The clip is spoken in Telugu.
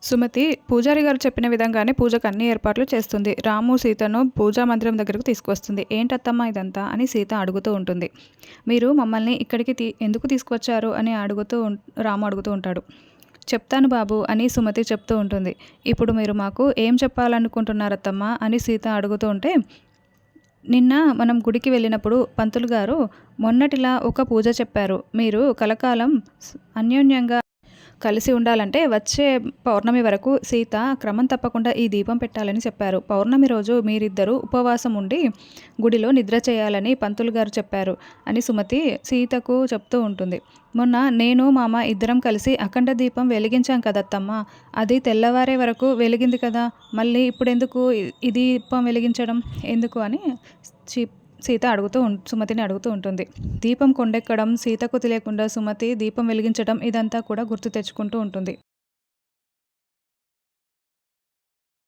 సుమతి పూజారి గారు చెప్పిన విధంగానే పూజకు అన్ని ఏర్పాట్లు చేస్తుంది. రాము సీతను పూజా మందిరం దగ్గరకు తీసుకువస్తుంది. ఏంటత్తమ్మా ఇదంతా అని సీత అడుగుతూ ఉంటుంది. మీరు మమ్మల్ని ఇక్కడికి ఎందుకు తీసుకువచ్చారు అని రాము అడుగుతూ ఉంటాడు. చెప్తాను బాబు అని సుమతి చెప్తూ ఉంటుంది. ఇప్పుడు మీరు మాకు ఏం చెప్పాలనుకుంటున్నారత్తమ్మా అని సీత అడుగుతూ ఉంటే, నిన్న మనం గుడికి వెళ్ళినప్పుడు పంతులు గారు మొన్నటిలా ఒక పూజ చెప్పారు. మీరు కలకాలం అన్యోన్యంగా కలిసి ఉండాలంటే వచ్చే పౌర్ణమి వరకు సీత క్రమం తప్పకుండా ఈ దీపం పెట్టాలని చెప్పారు. పౌర్ణమి రోజు మీరిద్దరూ ఉపవాసం ఉండి గుడిలో నిద్ర చేయాలని పంతులు గారు చెప్పారు అని సుమతి సీతకు చెప్తూ ఉంటుంది. మొన్న నేను మామ ఇద్దరం కలిసి అఖండ దీపం వెలిగించాం కదత్తమ్మ, అది తెల్లవారే వరకు వెలిగింది కదా, మళ్ళీ ఇప్పుడెందుకు ఈ దీపం వెలిగించడం ఎందుకు అని సీత సుమతిని అడుగుతూ ఉంటుంది. దీపం కొండెక్కడం, సీతకు తెలియకుండా సుమతి దీపం వెలిగించడం ఇదంతా కూడా గుర్తు తెచ్చుకుంటూ ఉంటుంది.